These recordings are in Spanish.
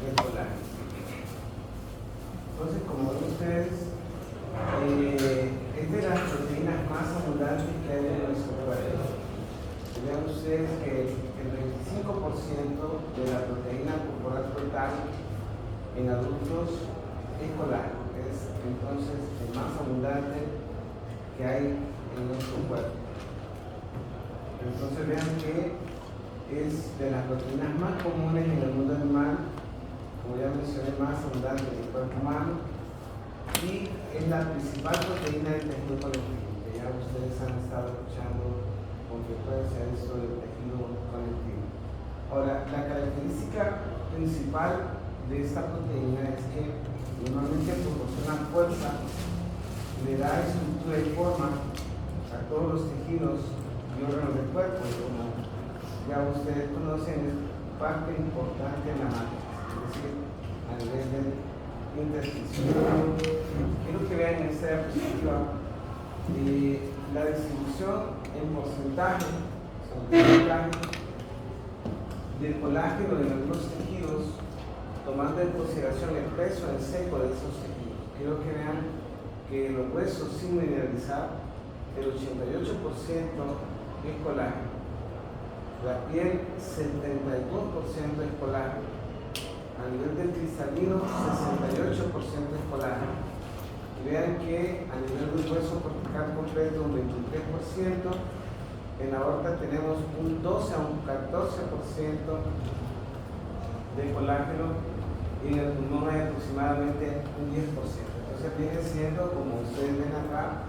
del colágeno. Entonces, como ven ustedes, es de las proteínas más abundantes que hay en nuestro cuerpo. Vean ustedes que el 25% de la proteína corporal total en adultos es colágeno. Es entonces el más abundante que hay en nuestro cuerpo. Entonces vean que es de las proteínas más comunes en el mundo animal, como ya mencioné, más abundante en el cuerpo humano, y es la principal proteína del tejido conectivo, que ya ustedes han estado escuchando con frecuencia esto del tejido conectivo. Ahora, la característica principal de esta proteína es que normalmente proporciona fuerza, le da estructura y forma a todos los tejidos y órganos del cuerpo, y como ya ustedes conocen, es parte importante en la matriz, es decir, a nivel del intersticio. Quiero que vean en esta diapositiva la distribución en porcentaje del colágeno en algunos tejidos, tomando en consideración el peso en seco de esos tejidos. Quiero que vean que los huesos sin mineralizar, el 88% es colágeno. La piel, 72% es colágeno. A nivel del cristalino, 68% es colágeno. Y vean que a nivel del hueso cortical completo, un 23%. En la aorta tenemos un 12 a un 14% de colágeno. Y en el pulmón hay aproximadamente un 10%. Entonces viene siendo, como ustedes ven acá,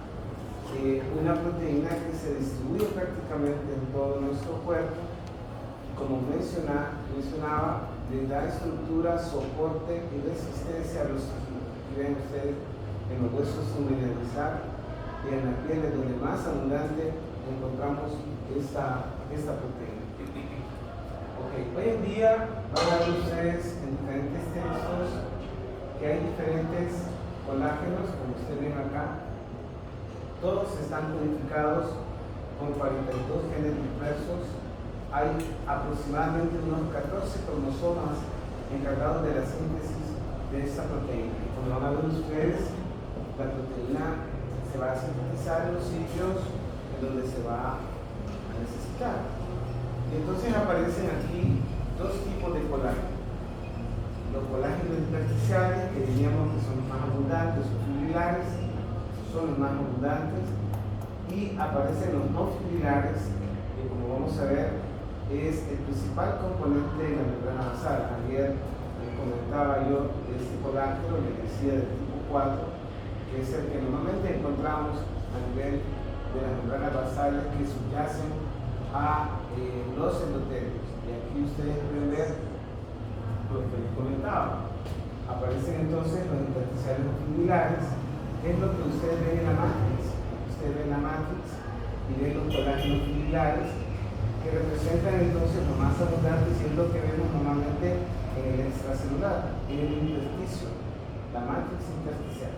una proteína que se distribuye prácticamente en todo nuestro cuerpo. Como mencionaba, le da estructura, soporte y resistencia a los tejidos. Aquí ven ustedes en los huesos sin mineralizar y en la piel es donde más abundante encontramos esta proteína. Okay. Hoy en día van a ver ustedes en diferentes textos que hay diferentes colágenos, como ustedes ven acá. Todos están codificados con 42 genes dispersos. Hay aproximadamente unos 14 cromosomas encargados de la síntesis de esta proteína. Y como van a ver ustedes, la proteína se va a sintetizar en los sitios en donde se va a necesitar. Y entonces aparecen aquí dos tipos de colágeno. Los colágenos intersticiales, que diríamos que son los más abundantes, o fibrilares, son los más abundantes, y aparecen los no fibrilares, que como vamos a ver, es el principal componente de la membrana basal. Ayer les comentaba yo de este colágeno, les decía del tipo 4, que es el que normalmente encontramos a nivel de las membranas basales que subyacen a los endotelios. Y aquí ustedes pueden ver lo que les comentaba. Aparecen entonces los intersticiales fibrilares, que es lo que ustedes ven en la matriz. Ustedes ven la matriz y ven los colágenos fibrilares, que representan entonces lo más abundante, y es lo que vemos normalmente en el extracelular, en el intersticio, la matrix intersticial.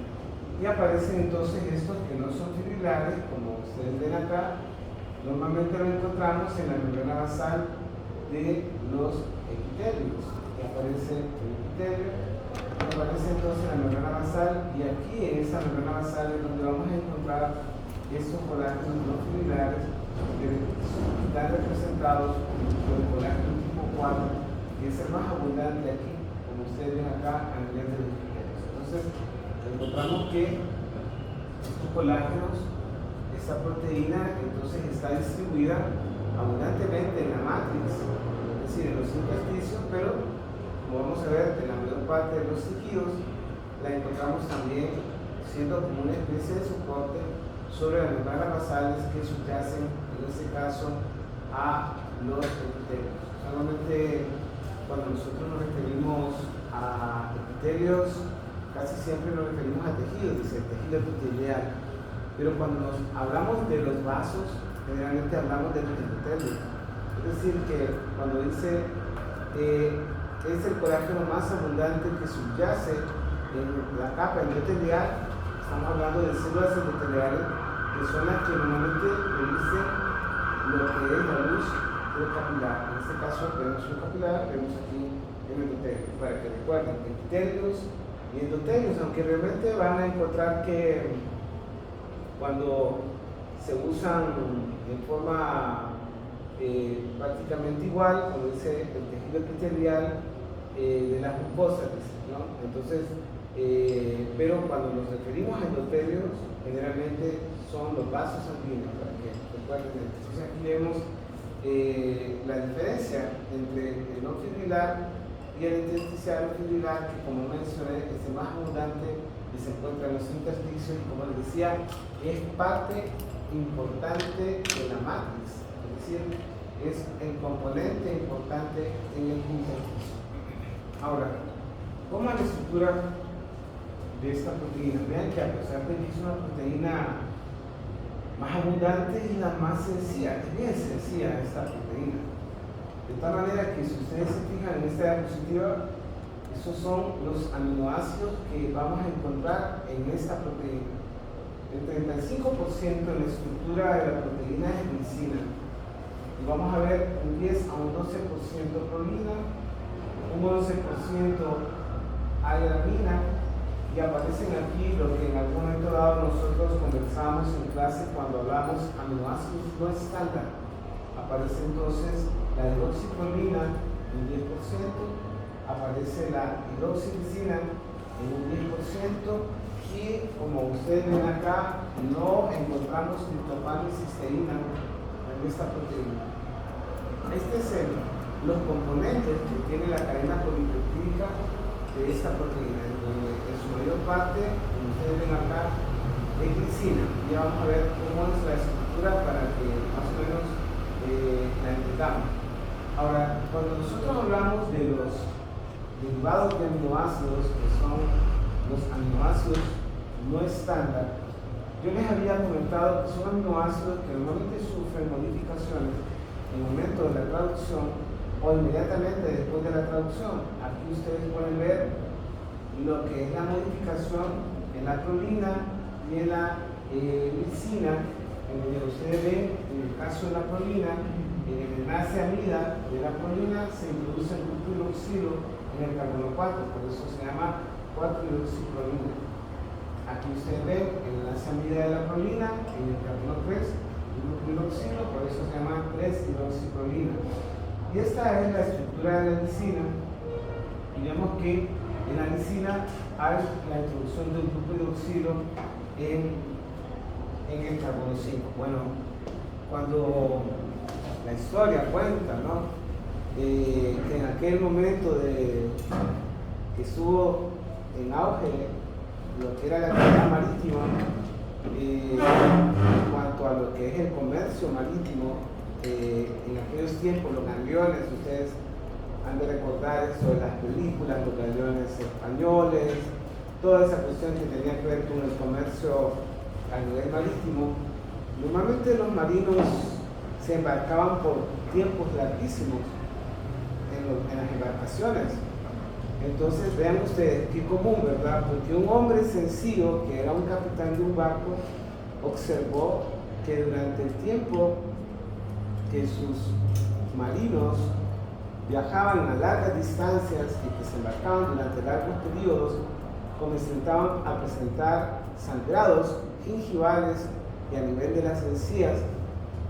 Y aparecen entonces estos que no son fibrilares, como ustedes ven acá. Normalmente lo encontramos en la membrana basal de los epitelios, que aparece el epitelio, aparece entonces en la membrana basal, y aquí en esta membrana basal es donde vamos a encontrar estos colágenos no fibrilares, que están representados por el colágeno tipo 4, que es el más abundante aquí, como ustedes ven acá, a nivel de los epitelios. Entonces, encontramos que estos colágenos, esta proteína, entonces está distribuida abundantemente en la matriz, es decir, en los intersticios, pero como vamos a ver, en la mayor parte de los tejidos la encontramos también siendo como una especie de soporte sobre las membranas basales que subyacen, en este caso, a los epitelios. Solamente cuando nosotros nos referimos a epitelios, casi siempre nos referimos a tejidos, dice el tejido epitelial. Pero cuando hablamos de los vasos, generalmente hablamos de los epitelios. Es decir, que cuando dice es el colágeno más abundante que subyace en la capa endotelial, estamos hablando de células endoteliales, que son las que normalmente producen lo que es la luz del capilar. En este caso vemos un capilar, vemos aquí en endotelios, para que recuerden, epitelios y endotelios, aunque realmente van a encontrar que cuando se usan en forma prácticamente igual, como dice el tejido epitelial de las mucosas, ¿no? Entonces, pero cuando nos referimos a endotelios, generalmente son los vasos sanguíneos, para que recuerden. Entonces aquí vemos la diferencia entre el no fibrilar y el intersticial fibrilar, que como mencioné es el más abundante y se encuentra en los intersticios, y como les decía, es parte importante de la matriz, es decir, es el componente importante en el intersticio. Ahora, ¿cómo es la estructura de esta proteína? Vean que a pesar de que es una proteína más abundante, es la más sencilla, es bien sencilla esta proteína. De tal manera que si ustedes se fijan en esta diapositiva, esos son los aminoácidos que vamos a encontrar en esta proteína. El 35% de la estructura de la proteína es glicina. Y vamos a ver un 10 a un 12% prolina, un 11% aderamina, y aparecen aquí lo que en algún momento dado nosotros conversábamos en clase cuando hablamos aminoácidos no estándar. Aparece entonces la hidroxiprolina en 10%, aparece la hidroxiglicina en un 10%, y como ustedes ven acá, no encontramos triptofano y cisteína en esta proteína. Estos son los componentes que tiene la cadena polipeptídica de esta proteína, donde en su mayor parte, como ustedes ven acá, es glicina. Ya vamos a ver cómo es la estructura para que más o menos la entendamos. Ahora, cuando nosotros hablamos de los derivados de aminoácidos, que son los aminoácidos no estándar, yo les había comentado que son aminoácidos que normalmente sufren modificaciones en el momento de la traducción o inmediatamente después de la traducción. Aquí ustedes pueden ver lo que es la modificación en la prolina y en la glicina, en donde ustedes ven, en el caso de la prolina, en el enlace amida de la prolina se introduce el grupo hidroxilo en el carbono 4, por eso se llama 4-hidroxiprolina. Aquí ustedes ven el enlace amida de la prolina en el carbono 3, el grupo hidroxilo, por eso se llama 3-hidroxiprolina. Y esta es la estructura de la glicina, y vemos que en la glicina hay la introducción del grupo hidroxilo en el carbono 5. Bueno, cuando la historia cuenta, ¿no? Que en aquel momento que estuvo en auge lo que era la actividad marítima, en cuanto a lo que es el comercio marítimo, en aquellos tiempos los galeones, ustedes han de recordar eso de las películas, los galeones españoles, toda esa cuestión que tenía que ver con el comercio a nivel marítimo. Normalmente los marinos se embarcaban por tiempos larguísimos en las embarcaciones. Entonces vean ustedes qué común, ¿verdad? Porque un hombre sencillo que era un capitán de un barco observó que durante el tiempo que sus marinos viajaban a largas distancias y que se embarcaban durante largos periodos, comenzaban a presentar sangrados gingivales y a nivel de las encías,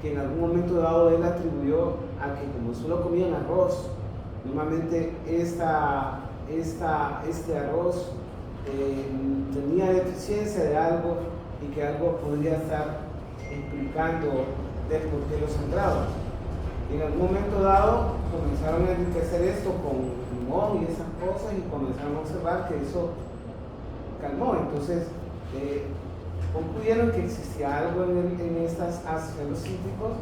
que en algún momento dado él atribuyó a que como solo comían arroz, normalmente este arroz tenía deficiencia de algo y que algo podría estar explicando del por qué los sangrados. En algún momento dado comenzaron a enriquecer esto con limón y esas cosas y comenzaron a observar que eso calmó. Entonces concluyeron que existía algo en estas ácidos cítricos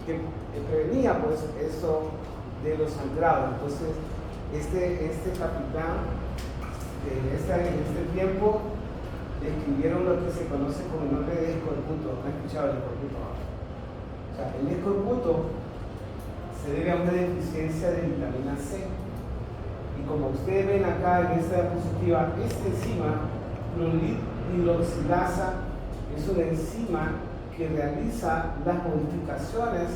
que prevenía pues eso de los sangrados. Entonces este capitán en este tiempo describieron lo que se conoce como el nombre de escorbuto. ¿No han escuchado el escorbuto? O sea, el escorbuto se debe a una deficiencia de vitamina C. Y como ustedes ven acá en esta diapositiva, esta enzima, hidroxilasa, es una enzima que realiza las modificaciones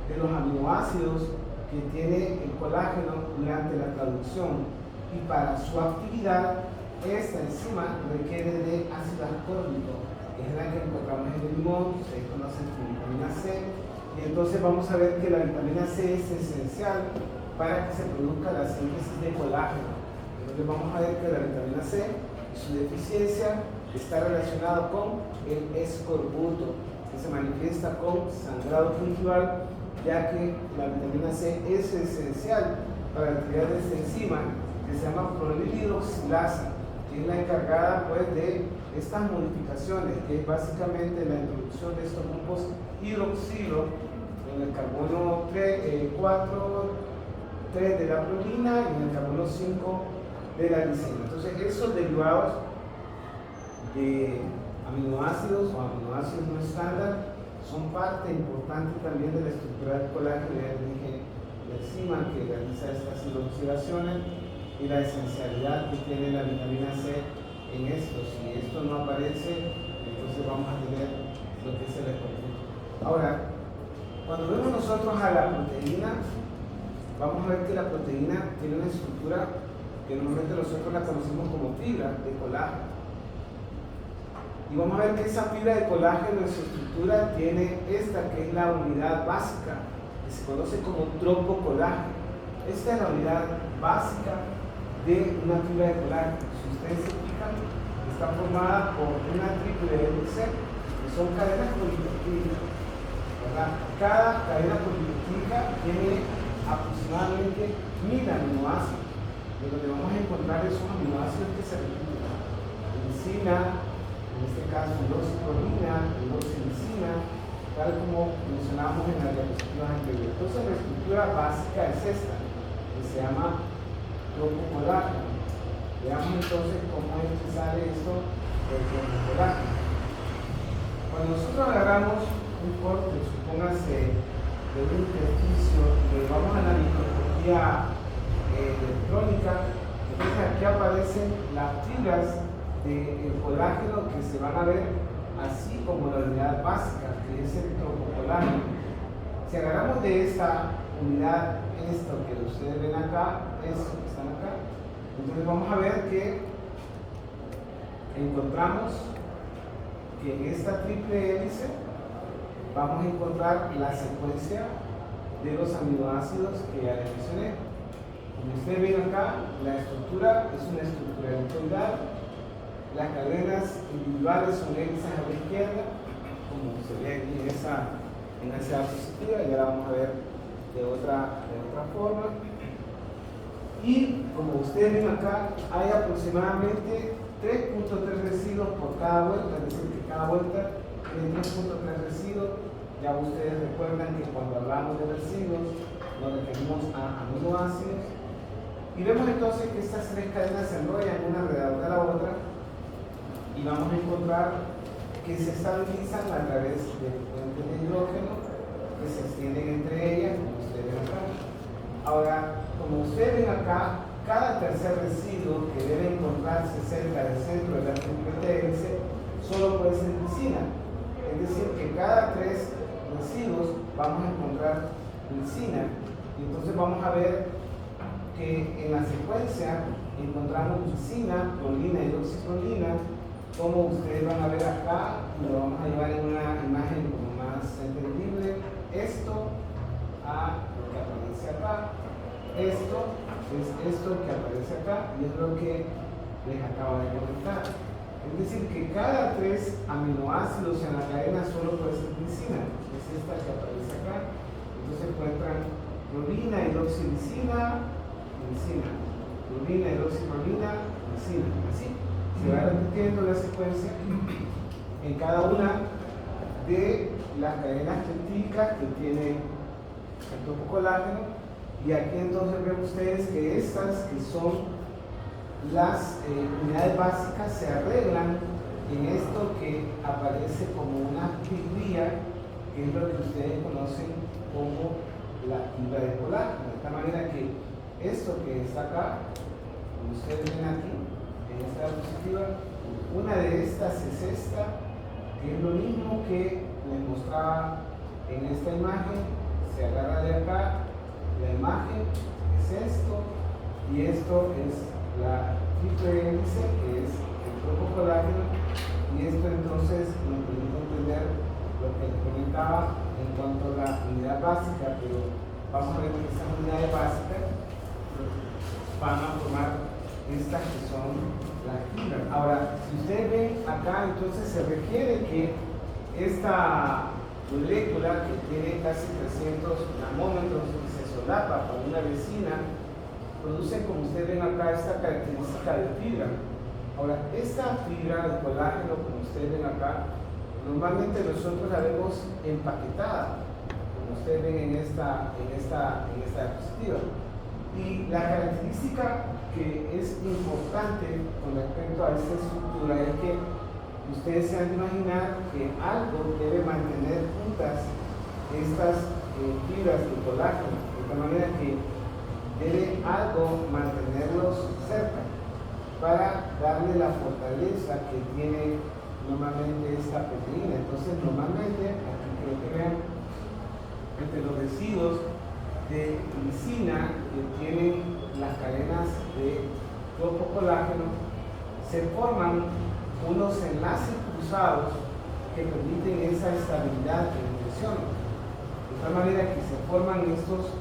de los aminoácidos que que tiene el colágeno durante la traducción, y para su actividad esta enzima requiere de ácido ascórbico, que es la que encontramos en el limón, que ustedes conocen como vitamina C. Y entonces vamos a ver que la vitamina C es esencial para que se produzca la síntesis de colágeno. Entonces vamos a ver que la vitamina C y su deficiencia está relacionado con el escorbuto, que se manifiesta con sangrado gingival, ya que la vitamina C es esencial para la actividad de esta enzima que se llama prolilioxilasa, que es la encargada pues de estas modificaciones, que es básicamente la introducción de estos grupos hidroxilo en el carbono 3 de la prolina y en el carbono 5 de la lisina. Entonces esos derivados de aminoácidos o aminoácidos no estándar son parte importante también de la estructura del colágeno. Ya dije la enzima que realiza estas hidroxilaciones y la esencialidad que tiene la vitamina C en esto. Si esto no aparece, entonces vamos a tener lo que es el escorbuto. Ahora, cuando vemos nosotros a la proteína, vamos a ver que la proteína tiene una estructura que normalmente nosotros la conocemos como fibra de colágeno. Y vamos a ver que esa fibra de colágeno en su estructura tiene esta que es la unidad básica, que se conoce como tropocolágeno. Esta es la unidad básica de una fibra de colágeno. Si ustedes se fijan, está formada por una triple hélice, que son cadenas polipeptídicas, ¿verdad? Cada cadena polipeptídica tiene aproximadamente 1000 aminoácidos, de donde vamos a encontrar esos aminoácidos que se repiten: lisina, en este caso hidroxiprolina, hidroxilisina, tal como mencionamos en las diapositivas anteriores. Entonces la estructura básica es esta, que se llama tropocolágeno. Veamos entonces cómo es que sale esto del tropocolágeno. Cuando nosotros agarramos un corte, supóngase de un intersticio, y vamos a la microscopía electrónica, entonces aquí aparecen las fibras del colágeno que se van a ver así como la unidad básica, que es el tropocolágeno. Si agarramos de esta unidad, esto que ustedes ven acá, esto que están acá, entonces vamos a ver que encontramos que en esta triple hélice vamos a encontrar la secuencia de los aminoácidos que ya les mencioné. Como ustedes ven acá, la estructura es una estructura helicoidal. Las cadenas individuales son hélices a la izquierda, como se ve aquí en esa diapositiva, y ahora vamos a ver de otra forma. Y como ustedes ven acá, hay aproximadamente 3.3 residuos por cada vuelta, es decir, que cada vuelta tiene 3.3 residuos. Ya ustedes recuerdan que cuando hablamos de residuos nos referimos a aminoácidos. Y vemos entonces que estas tres cadenas se enrollan una alrededor de la otra, y vamos a encontrar que se estabilizan a través de puentes de hidrógeno que se extienden entre ellas, como ustedes ven acá. Ahora, como ustedes ven acá, cada tercer residuo que debe encontrarse cerca del centro de la triple hélice solo puede ser lisina. Es decir, que cada 3 residuos vamos a encontrar lisina. Y entonces vamos a ver que en la secuencia encontramos lisina, prolina y hidroxiprolina, como ustedes van a ver acá. Lo vamos a llevar en una imagen como más entendible. Esto a lo que aparece acá, esto es esto que aparece acá, y es lo que les acabo de comentar. Es decir, que cada 3 aminoácidos en la cadena solo puede ser lisina, es esta que aparece acá. Entonces encuentran prolina, hidroxilisina, lisina, prolina, hidroxiprolina, lisina, así. Se va repitiendo la secuencia en cada una de las cadenas peptídicas que tiene el tropocolágeno. Y aquí entonces ven ustedes que estas, que son las unidades básicas, se arreglan en esto que aparece como una fibría, que es lo que ustedes conocen como la fibra de colágeno. De esta manera que esto que está acá, como ustedes ven aquí, en esta diapositiva, una de estas es esta, que es lo mismo que les mostraba en esta imagen. Se agarra de acá la imagen es esto, y esto es la triple hélice, que es el propio colágeno, y esto entonces nos permite entender lo que les comentaba en cuanto a la unidad básica, pero vamos a ver que estas unidades básicas van a formar estas que son las fibras. Ahora, si ustedes ven acá, entonces se requiere que esta molécula que tiene casi 300 nanómetros y se solapa con una vecina, produce, como ustedes ven acá, esta característica de fibra. Ahora, esta fibra de colágeno, como ustedes ven acá, normalmente nosotros la vemos empaquetada, como ustedes ven en esta diapositiva. Y la característica que es importante con respecto a esta estructura es que ustedes se han de imaginar que algo debe mantener juntas estas fibras de colágeno, de tal manera que debe algo mantenerlos cerca para darle la fortaleza que tiene normalmente esta proteína. Entonces, normalmente, aquí creo que vean, entre los residuos de lisina que tienen las cadenas de topocolágeno, se forman unos enlaces cruzados que permiten esa estabilidad de impresión, de tal manera que se forman estos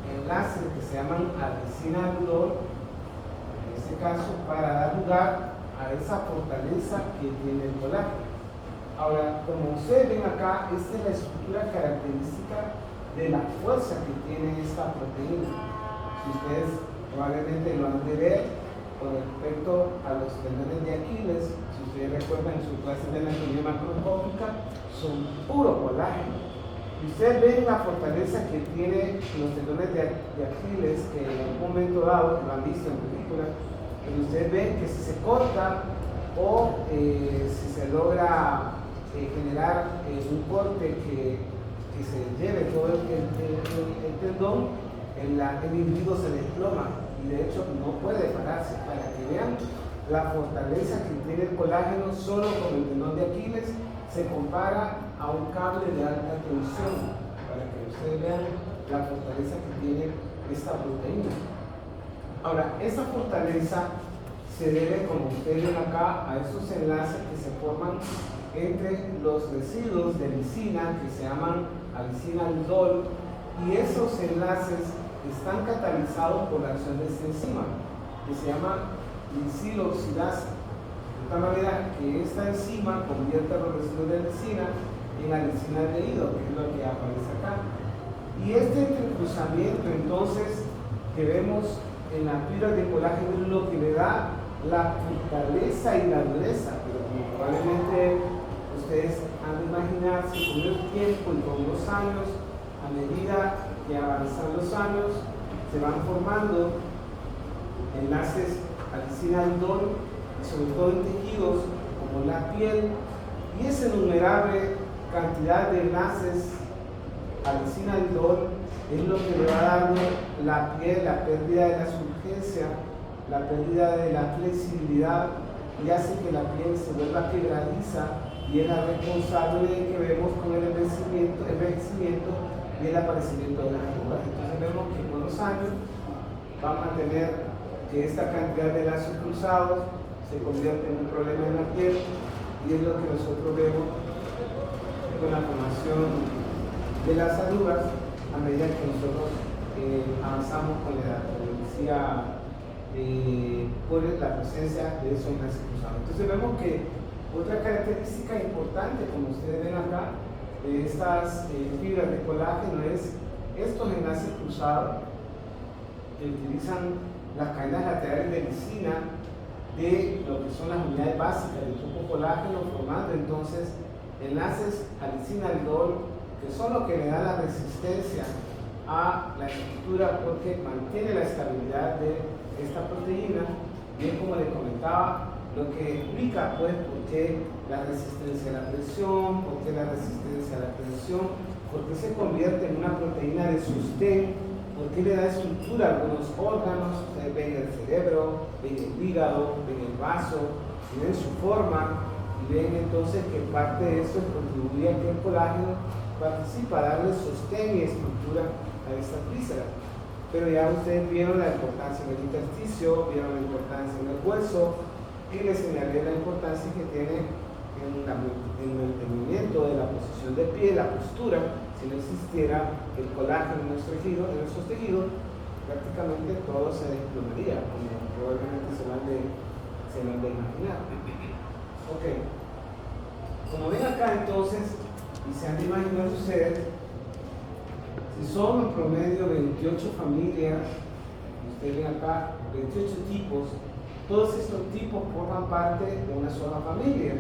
enlaces que se llaman adesina-aldol, en este caso, para dar lugar a esa fortaleza que tiene el colágeno. Ahora, como ustedes ven acá, esta es la estructura característica de la fuerza que tiene esta proteína. Si ustedes probablemente lo han de ver con respecto a los tendones de Aquiles, si ustedes recuerdan en su clase de anatomía macroscópica, son puro colágeno. Y ustedes ven la fortaleza que tiene los tendones de Aquiles, que en algún momento dado, lo han visto en películas, pero ustedes ven que si se corta o si se logra generar un corte que se lleve todo el tendón, el individuo se desploma y de hecho no puede pararse. Para que vean la fortaleza que tiene el colágeno solo con el tendón de Aquiles, se compara a un cable de alta tensión, para que ustedes vean la fortaleza que tiene esta proteína. Ahora, esta fortaleza se debe, como ustedes ven acá, a esos enlaces que se forman entre los residuos de lisina que se llaman adesina-aldol, y esos enlaces están catalizados por la acción de esta enzima que se llama lisiloxidasa, de tal manera que esta enzima convierte los residuos de lisina en adenosina-aldehído, que es lo que aparece acá. Y este entrecruzamiento entonces que vemos en la fibra de colágeno es lo que le da la fortaleza y la dureza, pero como probablemente ustedes han de imaginarse, con el tiempo y con los años, a medida que avanzan los años, se van formando enlaces adesina-aldol, sobre todo en tejidos como la piel, y esa innumerable cantidad de enlaces adesina-aldol es lo que le va dando la piel, la pérdida de la surgencia, la pérdida de la flexibilidad, y hace que la piel se vuelva quebradiza, y es la responsable de que vemos con el envejecimiento y el aparecimiento de las arrugas. Entonces vemos que con los años vamos a tener que esta cantidad de lazos cruzados se convierte en un problema en la piel, y es lo que nosotros vemos con la formación de las arrugas a medida que nosotros avanzamos con la edad, como decía, por la presencia de esos enlaces cruzados. Entonces vemos que otra característica importante, como ustedes ven acá, de estas fibras de colágeno es estos enlaces cruzados que utilizan las cadenas laterales de lisina de lo que son las unidades básicas del topocolágeno, formando entonces enlaces adesina-aldol, que son lo que le da la resistencia a la estructura, porque mantiene la estabilidad de esta proteína, bien como le comentaba, lo que explica pues por qué la resistencia a la presión, por qué la resistencia a la tensión, por qué se convierte en una proteína de sostén, por qué le da estructura a algunos órganos. Ustedes ven el cerebro, ven el hígado, ven el vaso, y ven su forma, y ven entonces que parte de esto contribuye a que el colágeno participa a darle sostén y estructura estas vísceras. Pero ya ustedes vieron la importancia en el intersticio, vieron la importancia en el hueso, y les señalé la importancia que tiene en el mantenimiento de la posición de pie, la postura. Si no existiera el colágeno en nuestros tejidos, prácticamente todo se desplomaría, como probablemente se lo han de imaginar. Ok, como ven acá entonces, y se han de imaginar ustedes, si son en promedio 28 familias, ustedes ven acá 28 tipos, todos estos tipos forman parte de una sola familia.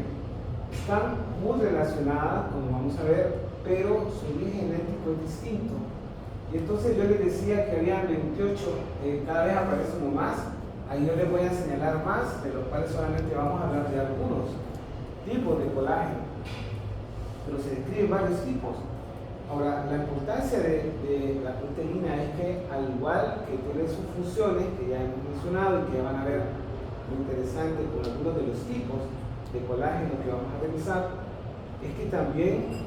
Están muy relacionadas, como vamos a ver, pero su origen genético es distinto. Y entonces yo les decía que había 28, cada vez aparece uno más. Ahí yo les voy a señalar más, de los cuales solamente vamos a hablar de algunos tipos de colágeno. Pero se describen varios tipos. Ahora, la importancia de la proteína es que, al igual que tiene sus funciones, que ya hemos mencionado y que ya van a ver muy interesante con algunos de los tipos de colágeno que vamos a revisar, es que también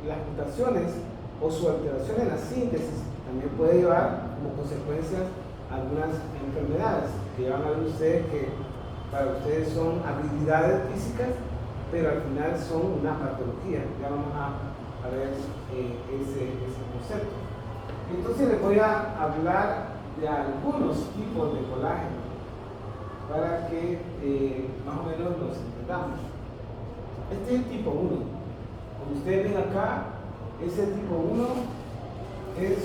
las mutaciones o su alteración en la síntesis también puede llevar como consecuencias algunas enfermedades que ya van a ver ustedes que para ustedes son habilidades físicas, pero al final son una patología. Ya vamos a ver ese concepto. Entonces les voy a hablar de algunos tipos de colágeno para que más o menos los entendamos. Este es el tipo 1. Como ustedes ven acá, ese tipo 1 es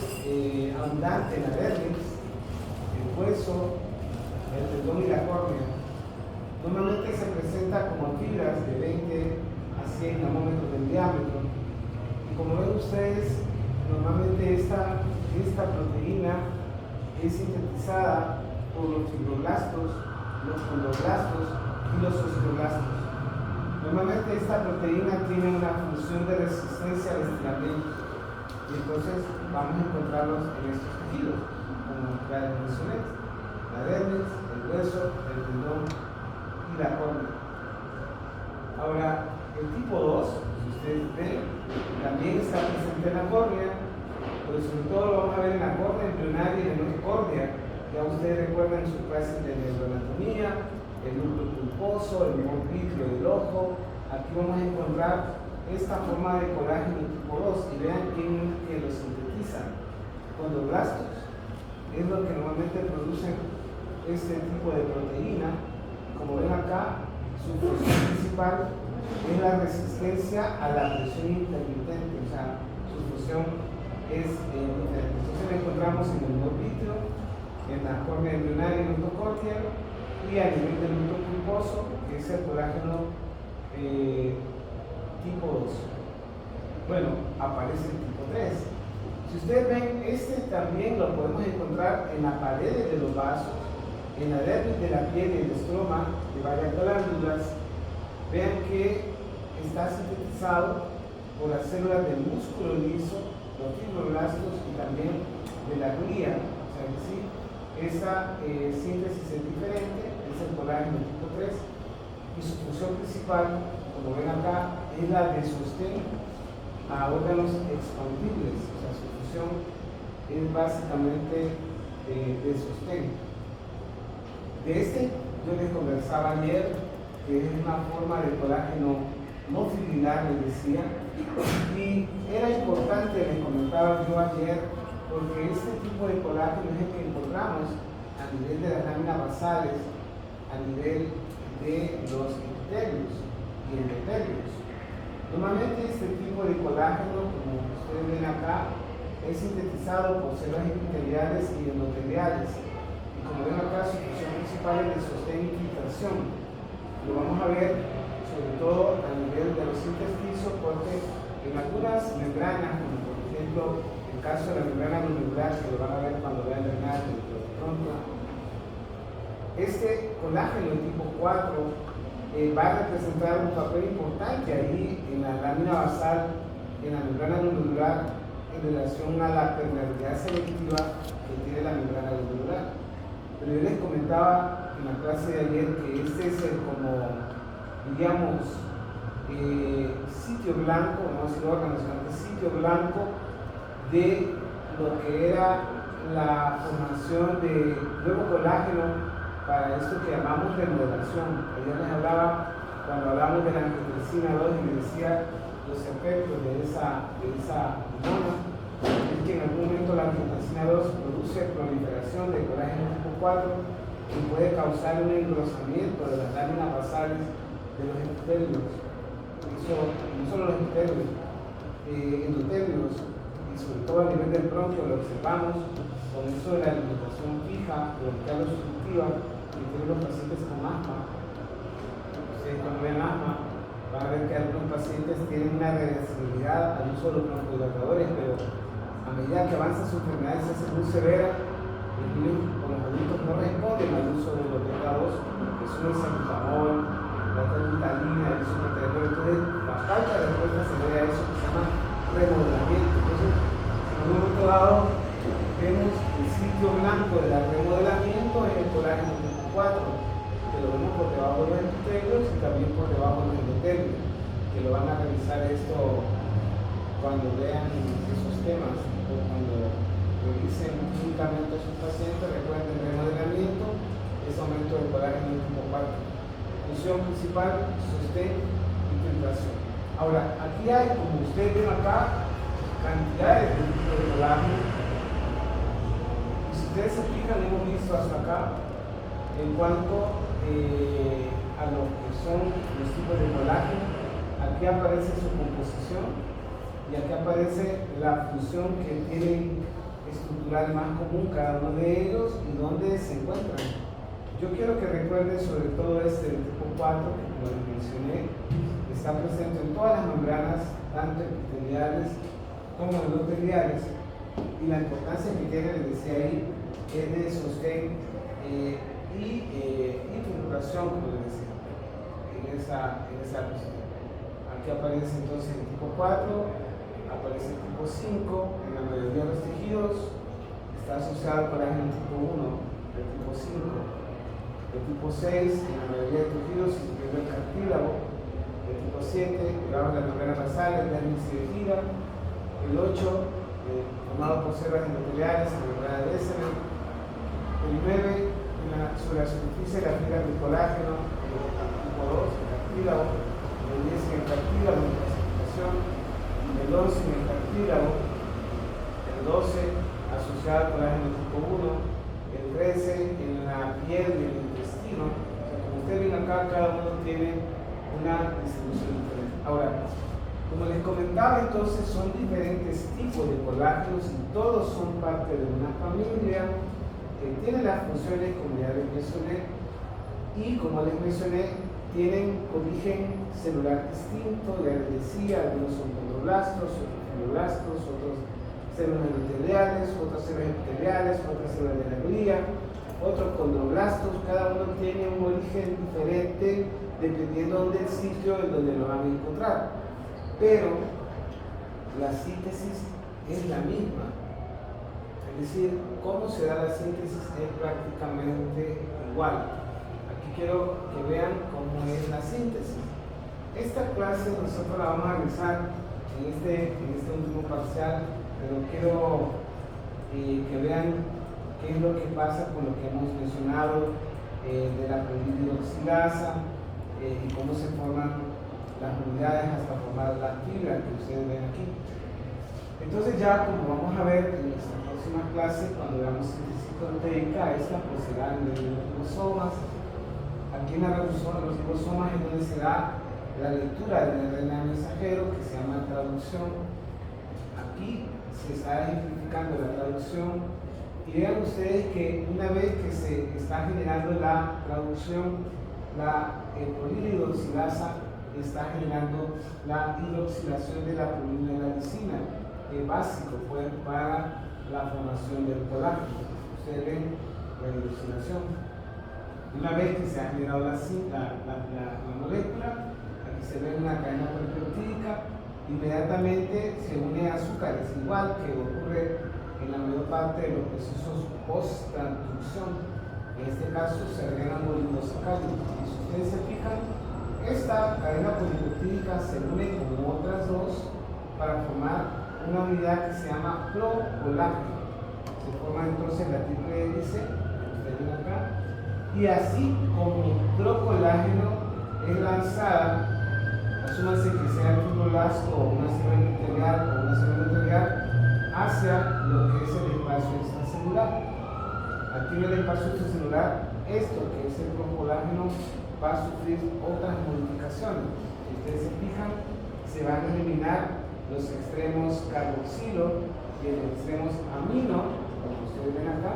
abundante en la dermis, el hueso, el tendón y la córnea. Normalmente se presenta como fibras de 20 a 100 nanómetros de diámetro. Y como ven ustedes, normalmente esta proteína es sintetizada por los fibroblastos, los condroblastos y los osteoblastos. Normalmente esta proteína tiene una función de resistencia al estiramiento y entonces vamos a encontrarlos en estos tejidos, como ya les mencioné, la dermis, el hueso, el tendón y la córnea. Ahora, el tipo 2, si ustedes ven, también está presente en la córnea, pero sobre todo lo vamos a ver en la córnea embrionaria y en la notocordia. Ya ustedes recuerdan sus clases de neuroanatomía, el núcleo pulposo, el morbitrio del ojo. Aquí vamos a encontrar esta forma de colágeno tipo 2 y vean quién es que lo sintetiza. Condroblastos es lo que normalmente producen este tipo de proteína. Como ven acá, su función principal es la resistencia a la presión intermitente, o sea, su función es diferente. Entonces lo encontramos en el morbitrio, en la córnea embrionaria y notocordia, y a nivel del núcleo pulposo, que es el colágeno tipo 2. Bueno, aparece el tipo 3. Si ustedes ven, este también lo podemos encontrar en las paredes de los vasos, en la dermis de la piel y el estroma de varias glándulas. Vean que está sintetizado por las células del músculo liso, los fibroblastos y también de la glía. O sea que sí, esa síntesis es diferente, es el colágeno tipo 3, y su función principal, como ven acá, es la de sostén a órganos expandibles. O sea, su función es básicamente de sostén. De este yo les conversaba ayer, que es una forma de colágeno no fibrilar, les decía, y era importante, les comentaba yo ayer, porque este tipo de colágeno es el que encontramos a nivel de las láminas basales, a nivel de los epitelios y endotelios. Normalmente este tipo de colágeno, como ustedes ven acá, es sintetizado por células epiteliales y endoteliales. Y como ven acá, su función principal es de sostén y filtración. Lo vamos a ver sobre todo a nivel de los intersticios, porque en algunas membranas, como por ejemplo el caso de la membrana glomerular, que lo van a ver cuando vean el renal dentro de pronto, este colágeno tipo 4 va a representar un papel importante ahí en la lámina basal, en la membrana glomerular, en relación a la permeabilidad selectiva que tiene la membrana glomerular. Pero yo les comentaba en la clase de ayer que este es el como, digamos, sitio blanco, no es el órgano, sino que sitio blanco de lo que era la formación de nuevo colágeno para esto que llamamos remodelación. Ayer les hablaba, cuando hablamos de la angiotensina 2, y les decía los efectos de esa hormona, es que en algún momento la angiotensina 2 produce proliferación de colágeno tipo 4 y puede causar un engrosamiento de las láminas basales de los endotelios. Eso, no solo los endotelios, y sobre todo a nivel del bronquio lo observamos con eso de la alimentación fija, vertical o obstructiva, que tienen los pacientes con asma. Ustedes cuando ven asma van a ver que algunos pacientes tienen una reversibilidad al uso de los broncodilatadores, pero a medida que avanza su enfermedad y se hace muy severa, los niños o los adultos no responden al uso de los beta-2, que son el salbutamol, la terbutalina, el sumatriptan. Entonces, la falta de respuesta se debe a eso que se llama remodelamiento. Entonces, en un momento dado, vemos el sitio blanco del remodelamiento en el colágeno tipo 4, que lo vemos por debajo de los endotelios y también por debajo de los endotelios, que lo van a revisar esto cuando vean esos temas o cuando revisen únicamente a sus pacientes. Recuerden, el remodelamiento es aumento del colágeno tipo 4. Función principal, sostén y filtración. Ahora, aquí hay, como ustedes ven acá, cantidades de tipos de colágeno. Y si ustedes se fijan, hemos visto hasta acá en cuanto a lo que son los tipos de colágeno. Aquí aparece su composición y aquí aparece la función que tienen estructural más común cada uno de ellos y dónde se encuentran. Yo quiero que recuerden sobre todo este tipo 4, que como les mencioné, está presente en todas las membranas, tanto epiteliales como endoteliales, y la importancia que tiene, les decía ahí, es de sostén y infiltración, como les decía, en esa cuestión. Aquí aparece entonces el tipo 4, aparece el tipo 5, en la mayoría de los tejidos, está asociado al colágeno tipo 1, el tipo 5. El tipo 6, en la mayoría de tejidos, se incluye el cartílago. El tipo 7, debajo de la membrana basal, el dermis y el gira. El 8, formado por células endoteliales en la membrana de Essener. El 9, sobre la superficie de la fibra del colágeno. El tipo 2, el cartílago. El 10, en el cartílago, en clasificación. El 11, en el cartílago. El 12, asociado al colágeno tipo 1. El 13, en la piel y el intestino. O sea, como ustedes ven acá, cada uno tiene una distribución diferente. Ahora, como les comentaba, entonces son diferentes tipos de colágenos y todos son parte de una familia que tiene las funciones como ya les mencioné, y como les mencioné, tienen origen celular distinto. Ya les decía, algunos son condroblastos, otros fibroblastos, otros células endoteliales, otras células epiteliales, otras células de la glía, otros condroblastos. Cada uno tiene un origen diferente dependiendo del sitio en donde lo van a encontrar, pero la síntesis es la misma. Es decir, cómo se da la síntesis es prácticamente igual. Aquí quiero que vean cómo es la síntesis. Esta clase nosotros la vamos a realizar en este último parcial, pero quiero que vean qué es lo que pasa con lo que hemos mencionado de la clorhidroxilasa y cómo se forman las unidades hasta formar la fibra que ustedes ven aquí. Entonces ya, como vamos a ver en nuestra próxima clase, cuando veamos síntesis proteica, esta pues será en los ribosomas. Aquí en los ribosomas es donde se da la lectura del RNA mensajero, que se llama traducción. Aquí se está ejemplificando la traducción, y vean ustedes que una vez que se está generando la traducción, la polihidroxilasa está generando la hidroxilación de la purina de la lisina, que es básico pues, para la formación del colágeno. Ustedes ven la hidroxilación. Una vez que se ha generado la molécula, aquí se ve una cadena polipeptídica, inmediatamente se une a azúcares, igual que ocurre en la mayor parte de los procesos post-transducción. En este caso se agregan monosacáridos. Y si ustedes se fijan, esta cadena polipeptídica se une con otras dos para formar una unidad que se llama procolágeno. Se forma entonces la triple hélice, ustedes ven acá, y así como procolágeno es lanzada, asúmase que sea el fibroblasto o una célula integral o una célula integral hacia lo que es el espacio extracelular. Aquí en el espacio extracelular, esto que es el procolágeno va a sufrir otras modificaciones. Si ustedes se fijan, se van a eliminar los extremos carboxilo y los extremos amino, como ustedes ven acá,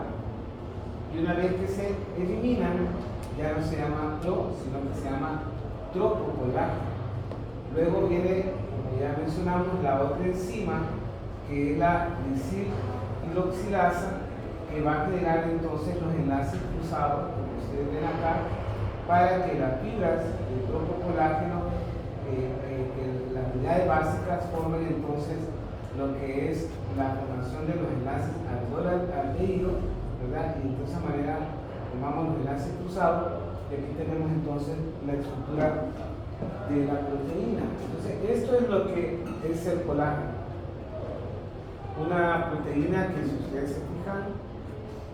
y una vez que se eliminan, ya no se llama pro, sino que se llama tropocolágeno. Luego viene, como ya mencionamos, la otra enzima, que es la glicilhidroxilasa, que va a generar entonces los enlaces cruzados, como ustedes ven acá, para que las fibras del tropocolágeno, las unidades básicas, formen entonces lo que es la formación de los enlaces aldehído, ¿verdad? Y de esa manera formamos los enlaces cruzados, y aquí tenemos entonces la estructura de la proteína. Entonces, esto es lo que es el colágeno. Una proteína que, si ustedes se fijan,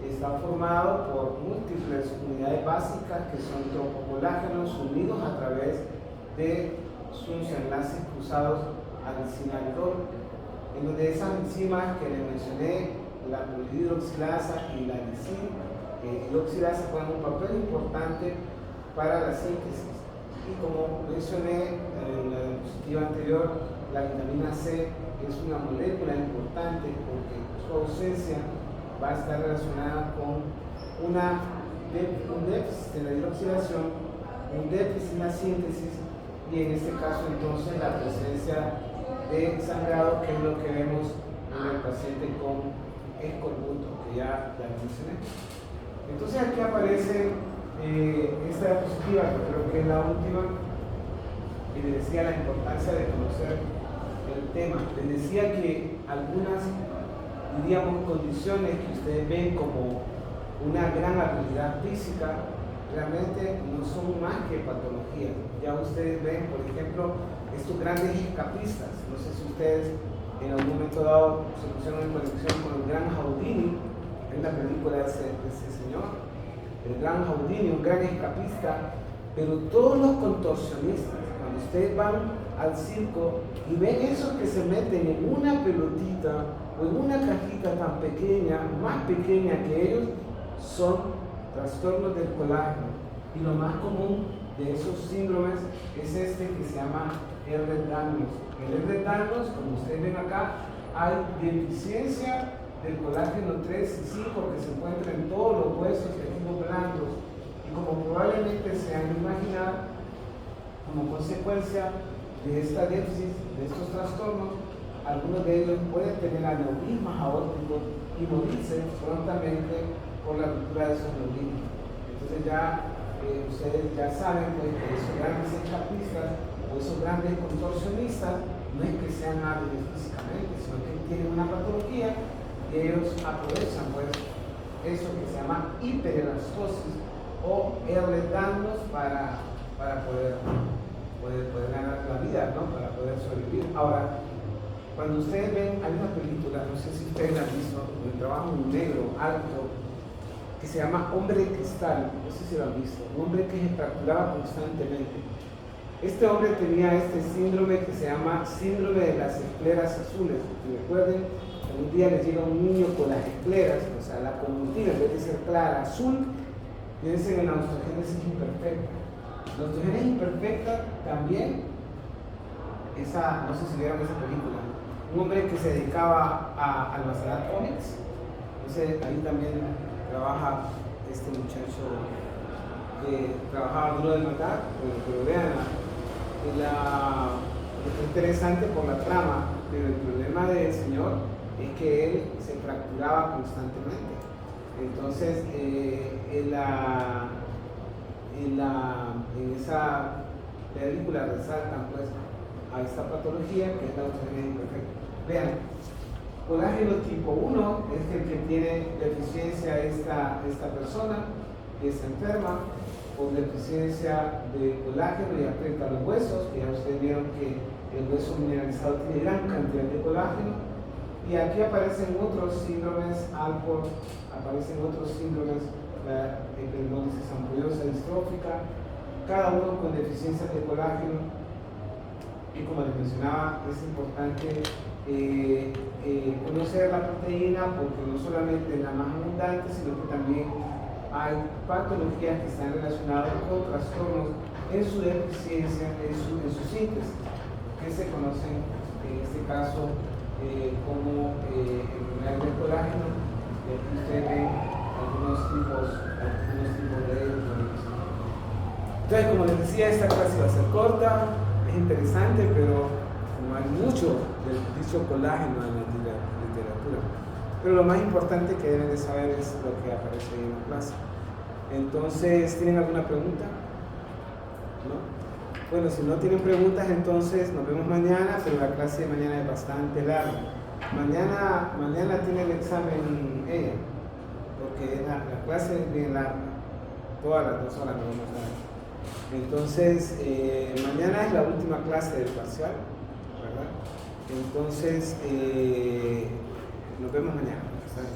está formado por múltiples unidades básicas que son tropocolágenos unidos a través de sus enlaces cruzados al cianidol, en donde esas enzimas que les mencioné, la polihidroxilasa y la glicilhidroxilasa, juegan un papel importante para la síntesis. Y como mencioné en la diapositiva anterior, la vitamina C es una molécula importante porque su ausencia va a estar relacionada con un déficit en la hidroxilación, un déficit en la síntesis y en este caso entonces la presencia de sangrado, que es lo que vemos en el paciente con escorbuto, que ya mencioné. Entonces aquí aparece esta diapositiva, que creo que es la última, y les decía la importancia de conocer el tema. Les decía que algunas, diríamos, condiciones que ustedes ven como una gran habilidad física, realmente no son más que patologías. Ya ustedes ven, por ejemplo, estos grandes escapistas. No sé si ustedes en algún momento dado se pusieron en conexión con el gran Houdini, en la película de ese señor, el gran Houdini, un gran escapista. Pero todos los contorsionistas, cuando ustedes van al circo y ven esos que se meten en una pelotita o en una cajita tan pequeña, más pequeña que ellos, son trastornos del colágeno. Y lo más común de esos síndromes es este que se llama Ehlers-Danlos. El Ehlers-Danlos, como ustedes ven acá, hay deficiencia del colágeno 3 y 5 que se encuentra en todos los huesos y tejidos blandos. Y como probablemente se han imaginado, como consecuencia de esta déficit, de estos trastornos, algunos de ellos pueden tener aneurismas aórticos y morirse prontamente por la ruptura de esos neurismas. Entonces ya ustedes ya saben pues, que esos grandes escapistas o esos grandes contorsionistas no es que sean hábiles físicamente, sino que tienen una patología y ellos aprovechan pues eso que se llama hiperelastosis o Ehlers-Danlos para poder ganar la vida, ¿no? Para poder sobrevivir. Ahora, cuando ustedes ven, hay una película, no sé si ustedes la han visto, donde trabaja un negro alto que se llama Hombre Cristal, no sé si lo han visto, un hombre que se fracturaba constantemente. Este hombre tenía este síndrome que se llama síndrome de las escleras azules. Y recuerden, un día les llega un niño con las escleras, o sea, la conjuntiva, en vez de ser clara, azul, piensen en la osteogénesis imperfecta. La osteogénesis imperfecta también, no sé si vieron esa película, un hombre que se dedicaba a almacenar cómics. Entonces ahí también trabaja este muchacho que trabajaba duro de matar, pero vean, es interesante por la trama, pero el problema del señor es que él se fracturaba constantemente. Entonces en esa película resaltan pues a esta patología que es la osteogénesis imperfecta. Vean, colágeno tipo 1 es el que tiene deficiencia esta persona que se enferma por deficiencia de colágeno y afecta a los huesos, que ya ustedes vieron que el hueso mineralizado tiene gran cantidad de colágeno, Y aquí aparecen otros síndromes, Alport, aparecen otros síndromes, la epidemiosis ampullosa distrófica, cada uno con deficiencias de colágeno. Y como les mencionaba, es importante conocer la proteína porque no solamente es la más abundante, sino que también hay patologías que están relacionadas con trastornos en su deficiencia, en su síntesis, que se conocen en este caso como enfermedades del colágeno. Y aquí ustedes ven algunos tipos de inflamación. Entonces, como les decía, esta clase va a ser corta, es interesante, pero no hay mucho del dicho colágeno en la literatura. Pero lo más importante que deben de saber es lo que aparece ahí en la clase. Entonces, ¿tienen alguna pregunta? ¿No? Bueno, si no tienen preguntas, entonces nos vemos mañana, pero la clase de mañana es bastante larga. Mañana tiene el examen ella, porque la clase es bien larga, todas las 2 horas que vamos a dar. Entonces, mañana es la última clase del parcial, ¿verdad? Entonces, nos vemos mañana. ¿Sabes?